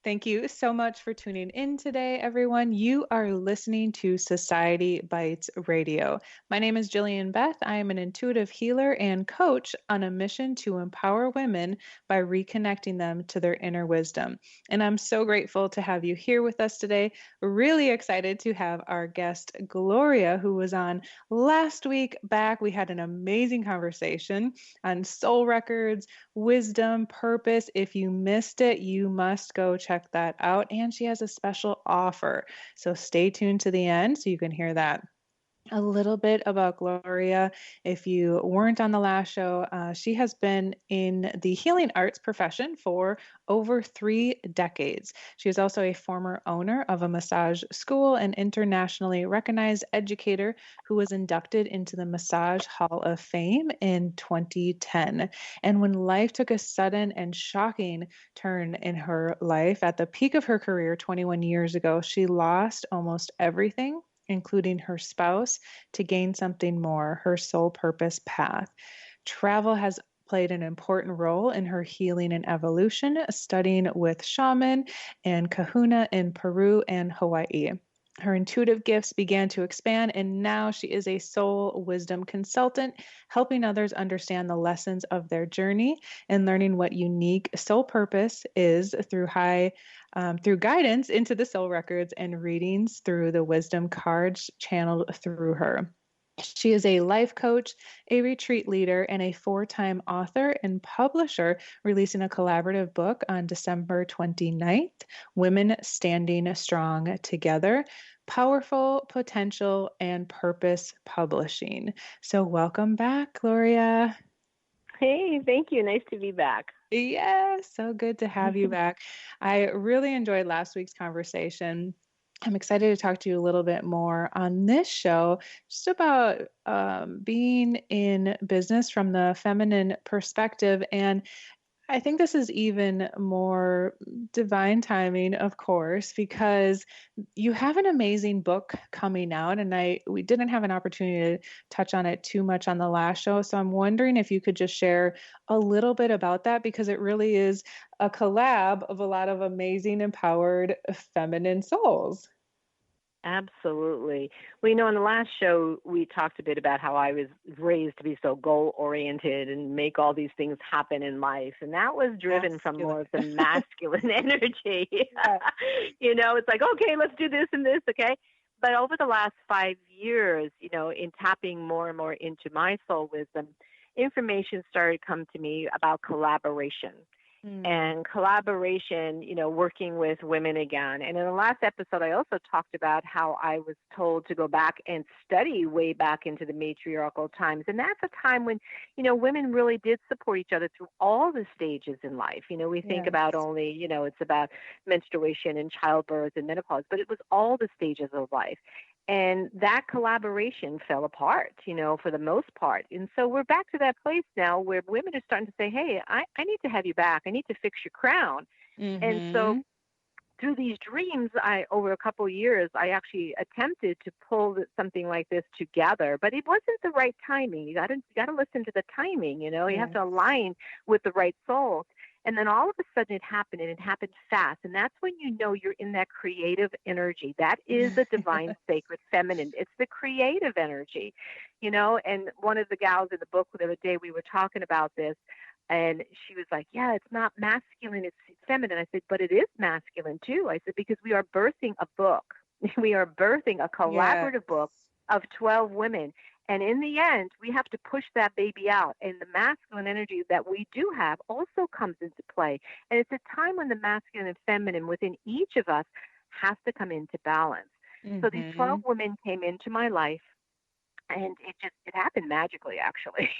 Thank you so much for tuning in today, everyone. You are listening to Society Bites Radio. My name is Jillian Beth. I am an intuitive healer and coach on a mission to empower women by reconnecting them to their inner wisdom. And I'm so grateful to have you here with us today. Really excited to have our guest, Gloria, who was on last week back. We had an amazing conversation on soul records, wisdom, purpose. If you missed it, you must go check that out. And she has a special offer. So stay tuned to the end so you can hear that. A little bit about Gloria. If you weren't on the last show, she has been in the healing arts profession for over 3 decades. She is also a former owner of a massage school and internationally recognized educator who was inducted into the Massage Hall of Fame in 2010. And when life took a sudden and shocking turn in her life at the peak of her career 21 years ago, she lost almost everything, including her spouse, to gain something more, her soul purpose path. Travel has played an important role in her healing and evolution, studying with shaman and kahuna in Peru and Hawaii. Her intuitive gifts began to expand, and now she is a soul wisdom consultant, helping others understand the lessons of their journey and learning what unique soul purpose is through guidance into the soul records and readings through the wisdom cards channeled through her. She is a life coach, a retreat leader, and a 4-time author and publisher, releasing a collaborative book on December 29th, Women Standing Strong Together, Powerful Potential and Purpose Publishing. So welcome back, Gloria. Hey, thank you. Nice to be back. Yeah, so good to have you back. I really enjoyed last week's conversation. I'm excited to talk to you a little bit more on this show, just about being in business from the feminine perspective. And I think this is even more divine timing, of course, because you have an amazing book coming out, and we didn't have an opportunity to touch on it too much on the last show. So I'm wondering if you could just share a little bit about that, because it really is a collab of a lot of amazing, empowered feminine souls. Absolutely. Well, on the last show, we talked a bit about how I was raised to be so goal-oriented and make all these things happen in life. And that was driven from more of the masculine energy. It's like, okay, let's do this and this, okay? But over the last 5 years, in tapping more and more into my soul wisdom, information started to come to me about collaboration. And collaboration, working with women again. And in the last episode, I also talked about how I was told to go back and study way back into the matriarchal times. And that's a time when, women really did support each other through all the stages in life. We think about only, it's about menstruation and childbirth and menopause, but it was all the stages of life. And that collaboration fell apart, for the most part. And so we're back to that place now where women are starting to say, hey, I need to have you back. I need to fix your crown. Mm-hmm. And so through these dreams, over a couple of years, I actually attempted to pull something like this together, but it wasn't the right timing. You got to listen to the timing, you have to align with the right soul. And then all of a sudden it happened, and it happened fast. And that's when you're in that creative energy. That is the divine sacred feminine. It's the creative energy, and one of the gals in the book the other day, we were talking about this, and she was like, yeah, it's not masculine, it's feminine. I said, but it is masculine too. I said, because we are birthing a book. We are birthing a collaborative book of 12 women. And in the end, we have to push that baby out. And the masculine energy that we do have also comes into play. And it's a time when the masculine and feminine within each of us has to come into balance. Mm-hmm. So these 12 women came into my life. And it happened magically, actually,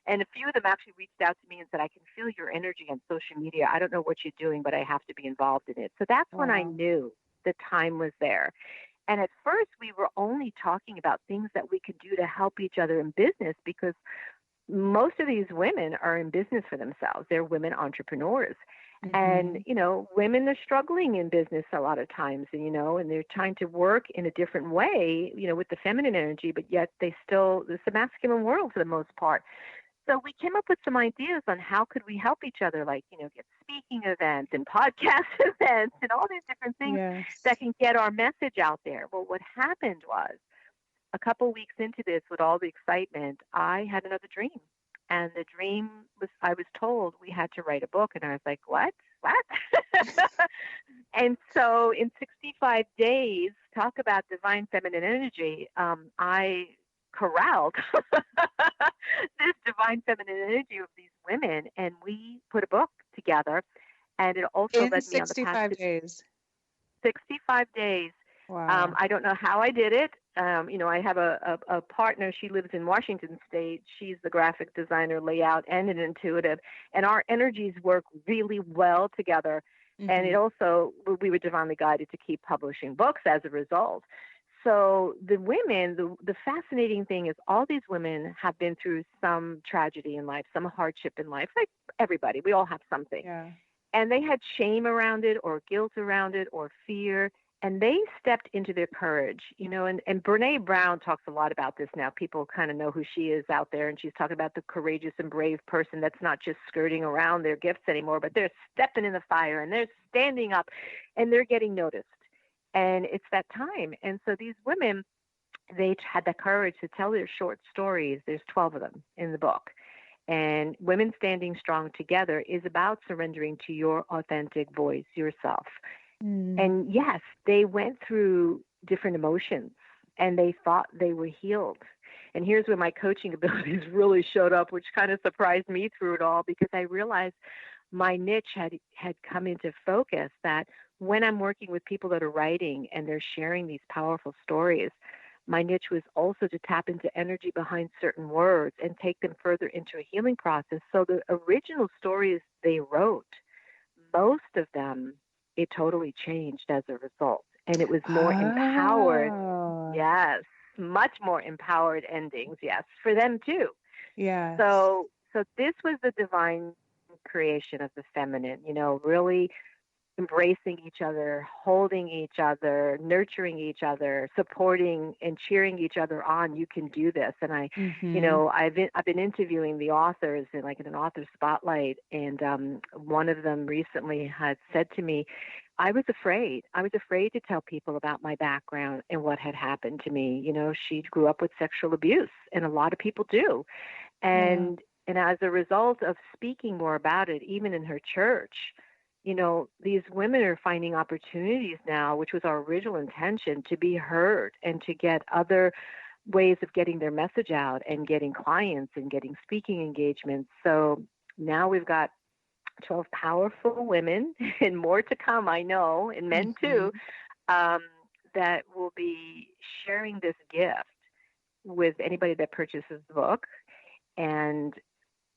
and a few of them actually reached out to me and said, I can feel your energy on social media. I don't know what you're doing, but I have to be involved in it. So that's when I knew the time was there. And at first, we were only talking about things that we could do to help each other in business, because most of these women are in business for themselves. They're women entrepreneurs. Mm-hmm. And, women are struggling in business a lot of times, and they're trying to work in a different way, with the feminine energy, but yet it's a masculine world for the most part. So we came up with some ideas on how could we help each other, like, get speaking events and podcast events and all these different things Yes. that can get our message out there. Well, what happened was a couple weeks into this, with all the excitement, I had another dream. And the dream was, I was told we had to write a book. And I was like, what? What? And so in 65 days, talk about divine feminine energy, I corralled this divine feminine energy of these women, and we put a book together. And it also In led me on the path 65 to days. 65 days. Wow. I don't know how I did it. I have a partner. She lives in Washington State. She's the graphic designer, layout, and an intuitive. And our energies work really well together. And it also, we were divinely guided to keep publishing books as a result. So the women, the fascinating thing is all these women have been through some tragedy in life, some hardship in life, like everybody. We all have something. Yeah. And they had shame around it, or guilt around it, or fear. And they stepped into their courage, and Brene Brown talks a lot about this now. People kind of know who she is out there, and she's talking about the courageous and brave person that's not just skirting around their gifts anymore, but they're stepping in the fire, and they're standing up, and they're getting noticed. And it's that time. And so these women, they had the courage to tell their short stories. There's 12 of them in the book. And Women Standing Strong Together is about surrendering to your authentic voice, yourself. And yes, they went through different emotions, and they thought they were healed. And here's where my coaching abilities really showed up, which kind of surprised me through it all, because I realized my niche had come into focus, that when I'm working with people that are writing and they're sharing these powerful stories, my niche was also to tap into energy behind certain words and take them further into a healing process. So the original stories they wrote, most of them, it totally changed as a result. And it was more empowered. Yes, much more empowered endings. Yes, for them too. Yes. So this was the divine creation of the feminine, really embracing each other, holding each other, nurturing each other, supporting and cheering each other on. You can do this. And I've been interviewing the authors in an author spotlight, and one of them recently had said to me, I was afraid to tell people about my background and what had happened to me. She grew up with sexual abuse, and a lot of people do. And as a result of speaking more about it, even in her church, these women are finding opportunities now, which was our original intention, to be heard and to get other ways of getting their message out and getting clients and getting speaking engagements. So now we've got 12 powerful women, and more to come, I know, and men too, that will be sharing this gift with anybody that purchases the book. And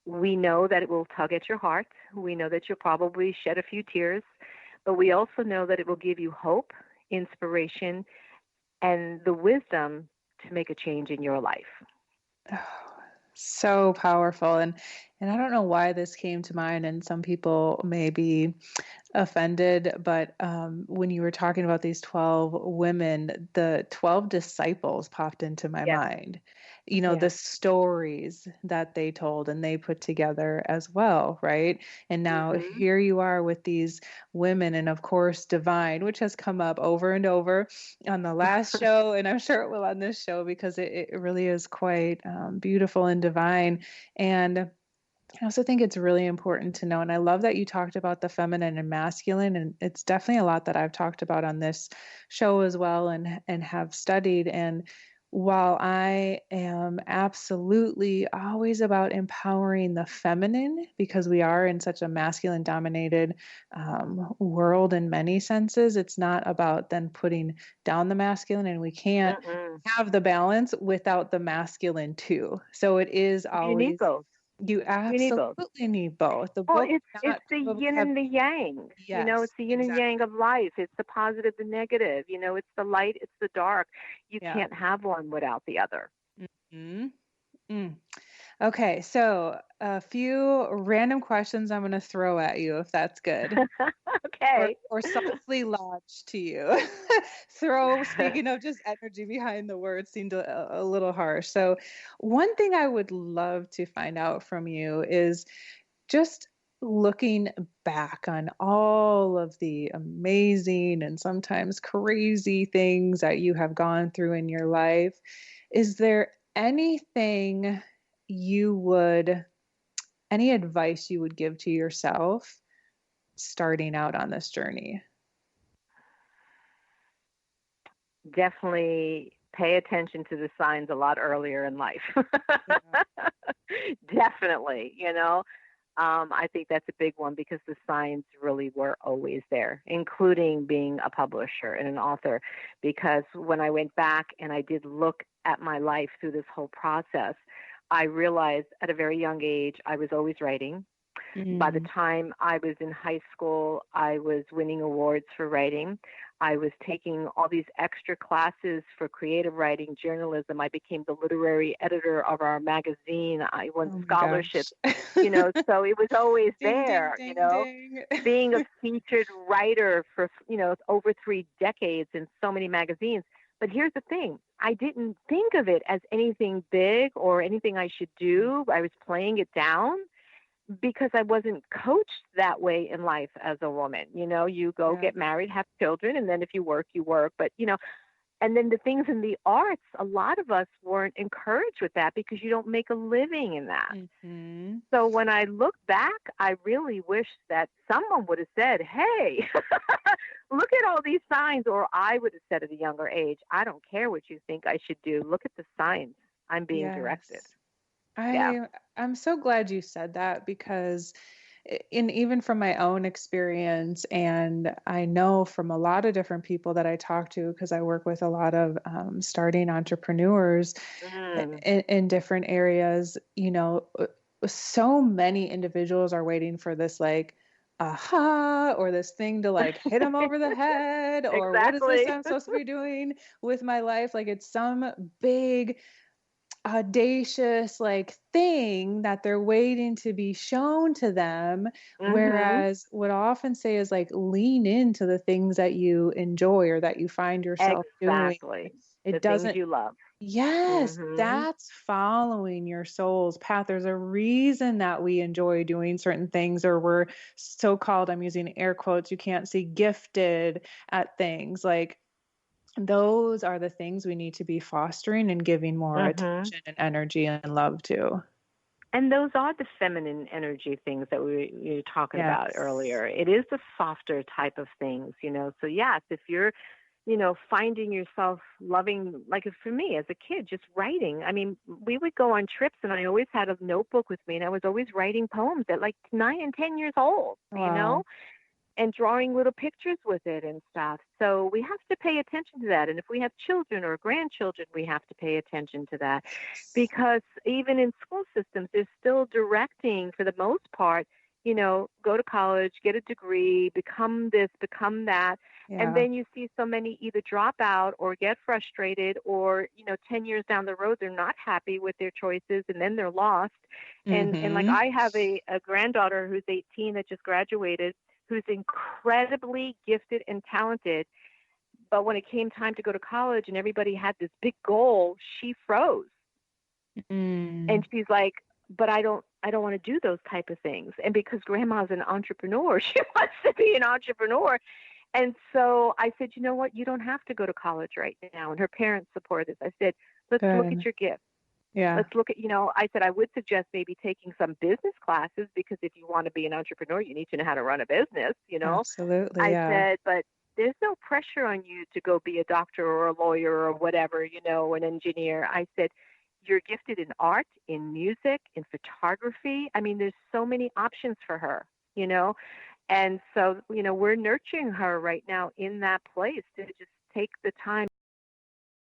we know that it will tug at your heart. We know that you'll probably shed a few tears, but we also know that it will give you hope, inspiration, and the wisdom to make a change in your life. Oh, so powerful. And I don't know why this came to mind, and some people may be offended, but when you were talking about these 12 women, the 12 disciples popped into my mind. The stories that they told and they put together as well, right? And now here you are with these women, and of course, divine, which has come up over and over on the last show, and I'm sure it will on this show, because it really is quite beautiful and divine. And I also think it's really important to know, and I love that you talked about the feminine and masculine, and it's definitely a lot that I've talked about on this show as well, and have studied. And while I am absolutely always about empowering the feminine, because we are in such a masculine dominated world in many senses, it's not about then putting down the masculine, and we can't have the balance without the masculine too. So it is always, you need both. You absolutely need both. The book, it's the yin and the yang. Yes, it's the yin and yang of life. It's the positive, the negative. It's the light, it's the dark. You can't have one without the other. Okay, so a few random questions I'm going to throw at you, if that's good. Okay. Or softly launch to you. Speaking of just energy behind the words seemed a little harsh. So, one thing I would love to find out from you is just looking back on all of the amazing and sometimes crazy things that you have gone through in your life. Is there anything you would, any advice you would give to yourself starting out on this journey? Definitely pay attention to the signs a lot earlier in life. Yeah. Definitely, I think that's a big one because the signs really were always there, including being a publisher and an author. Because when I went back and I did look at my life through this whole process, I realized at a very young age I was always writing. By the Mm. time I was in high school, I was winning awards for writing. I was taking all these extra classes for creative writing, journalism. I became the literary editor of our magazine. I won Oh my gosh. scholarships, so it was always Ding, ding, there, ding, ding. being a featured writer for, over 3 decades in so many magazines. But here's the thing. I didn't think of it as anything big or anything I should do. I was playing it down because I wasn't coached that way in life as a woman. You go Yeah. get married, have children, and then if you work, you work. But, and then the things in the arts, a lot of us weren't encouraged with that because you don't make a living in that. Hmm. So when I look back, I really wish that someone would have said, hey, look at all these signs. Or I would have said at a younger age, I don't care what you think I should do. Look at the signs. I'm being directed. Yes. Yeah. I'm so glad you said that because in even from my own experience, and I know from a lot of different people that I talk to, because I work with a lot of starting entrepreneurs Mm. in different areas, so many individuals are waiting for this like aha or this thing to like hit them over the head, or what is this Exactly. I'm supposed to be doing with my life? Like it's some big audacious like thing that they're waiting to be shown to them, Mhm. whereas what I often say is like lean into the things that you enjoy or that you find yourself doing. Exactly. The It things doesn't. you love. Yes, Mhm. that's following your soul's path. There's a reason that we enjoy doing certain things, or we're so-called, I'm using air quotes, you can't see, gifted at things. Like those are the things we need to be fostering and giving more Mhm. attention and energy and love to. And those are the feminine energy things that we were talking about Yes. earlier. It is the softer type of things. So yes, if you're, finding yourself loving, like for me as a kid, just writing. I mean, we would go on trips and I always had a notebook with me and I was always writing poems at like 9 and 10 years old. Wow. And drawing little pictures with it and stuff. So we have to pay attention to that. And if we have children or grandchildren, we have to pay attention to that because even in school systems, they're still directing for the most part, go to college, get a degree, become this, become that. And Yeah. then you see so many either drop out or get frustrated or, 10 years down the road, they're not happy with their choices and then they're lost. And like Mm-hmm. I have a granddaughter who's 18 that just graduated who's incredibly gifted and talented. But when it came time to go to college and everybody had this big goal, she froze. Mm. And she's like, but I don't want to do those type of things. And because grandma's an entrepreneur, she wants to be an entrepreneur. And so I said, you know what? You don't have to go to college right now. And her parents support this. I said, let's look at Good. your gift. Yeah. Let's look at, I said, I would suggest maybe taking some business classes because if you want to be an entrepreneur, you need to know how to run a business. Absolutely. I Yeah. said, but there's no pressure on you to go be a doctor or a lawyer or whatever, an engineer. I said, you're gifted in art, in music, in photography. I mean, there's so many options for her. And so, we're nurturing her right now in that place to just take the time